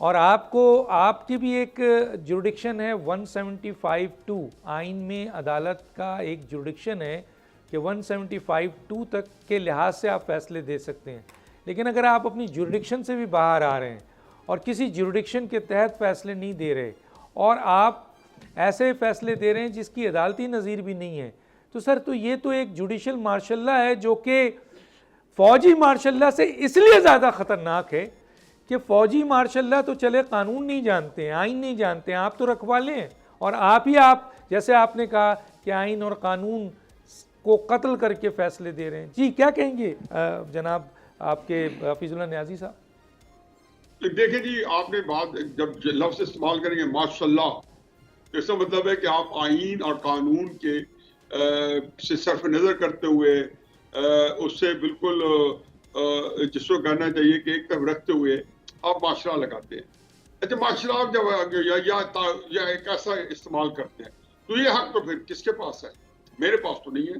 और आपकी भी एक जुरिडिक्शन है 175(2) आइन में अदालत का एक जुरिडिक्शन है कि 175(2) तक के लिहाज से आप फैसले दे सकते हैं। लेकिन अगर आप अपनी जुरिडिक्शन से भी बाहर आ रहे हैं और किसी जुरिडिक्शन के तहत फैसले नहीं दे रहे और आप ऐसे फैसले दे रहे हैं जिसकी अदालती नज़ीर भी नहीं है, तो सर तो ये तो एक जुडिशल मार्शल्ला है जो कि फ़ौजी मार्शल्ला से इसलिए ज़्यादा ख़तरनाक है कि फ़ौजी मार्शल्ला तो चले कानून नहीं जानते हैं, आइन नहीं जानते हैं, आप तो रखवाले हैं और आप जैसे आपने कहा कि आइन और कानून को कत्ल करके फैसले दे रहे हैं। जी क्या कहेंगे जनाब आपके हफीजुल्लाह न्याजी साहब? देखिए जी, आपने बात जब लफ्ज़ इस्तेमाल करेंगे माशाल्लाह, इसका मतलब है कि आप आइन और कानून के से सर्फ नज़र करते हुए उससे बिल्कुल जिसको करना चाहिए कि एक तरफ रखते हुए आप माशरा लगाते हैं। अच्छा, माशरा आप जब या एक ऐसा इस्तेमाल करते हैं तो ये हक तो फिर किसके पास है? मेरे पास तो नहीं है।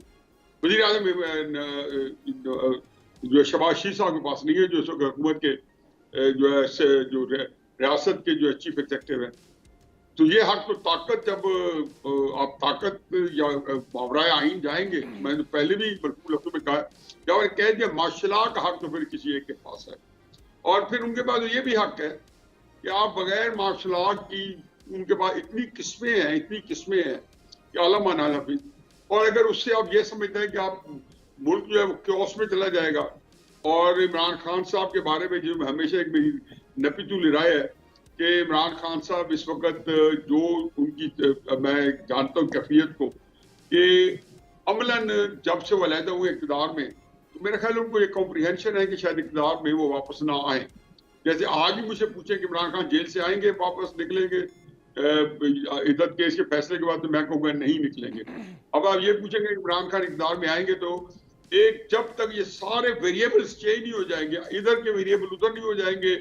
वज़ीर आज़म जो शहबाज शरीफ साहब के पास नहीं है, जो हुकूमत के जो रियासत के जो चीफ एग्जीक्यूटिव है। तो ये हक तो ताकत, जब आप ताकत या मावराए आइन जाएंगे, मैंने पहले भी भरपूर लफ्ज़ों में कहा, जब कह दिया माशला का हक तो फिर किसी एक के पास है। और फिर उनके पास ये भी हक है कि आप बगैर माशला की, उनके पास इतनी किस्में हैं कि आला मानाला भी। और अगर उससे आप ये समझते हैं कि आप मुल्क जो है वो क्योस में चला जाएगा, और इमरान खान साहब के बारे में जो हमेशा एक मेरी नपी तुली राय है कि इमरान खान साहब इस वक्त जो उनकी मैं जानता हूँ कैफियत को, कि अमलन जब से वो अलहदा हुए इक़्तिदार में, तो मेरा ख्याल उनको ये कॉम्प्रिहेंशन है कि शायद इक़्तिदार में वो वापस ना आए। जैसे आज भी मुझे पूछे कि इमरान खान जेल से आएंगे, वापस निकलेंगे इद्दत केस के फैसले के बाद, तो मैं कहूँगा नहीं निकलेंगे। अब आप ये पूछेंगे इमरान खान इक़्तिदार में आएंगे, तो जब तक ये सारे वेरिएबल्स चेंज नहीं हो जाएंगे, इधर के वेरिएबल उधर नहीं हो जाएंगे,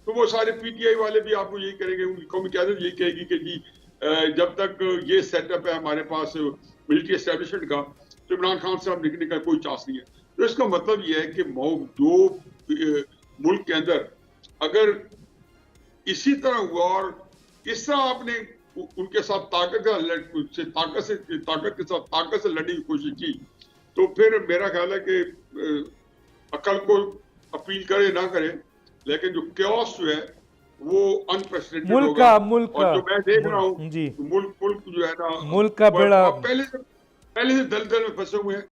तो वो सारे पीटीआई वाले भी आपको यही करेंगे, उनकी कौमी क़यादत यही कहेगी कि जी जब तक ये सेटअप है हमारे पास मिलिट्री एस्टेब्लिशमेंट का, तो इमरान खान साहब निकलने का कोई चांस नहीं है। तो इसका मतलब ये है कि जो मुल्क के अंदर अगर इसी तरह हुआ और इस तरह आपने उनके साथ ताकत से लड़ने की कोशिश की, तो फिर मेरा ख्याल है कि अकल को अपील करे ना करे, लेकिन जो क्योस जो है वो अनप्रेसिडेंटेड होगा। और जो मैं देख रहा हूँ मुल्क जो है ना, मुल्क का बेड़ा पहले से दलदल में फंसे हुए हैं।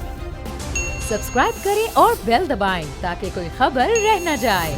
सब्सक्राइब करें और बेल दबाएं ताकि कोई खबर रह न जाए।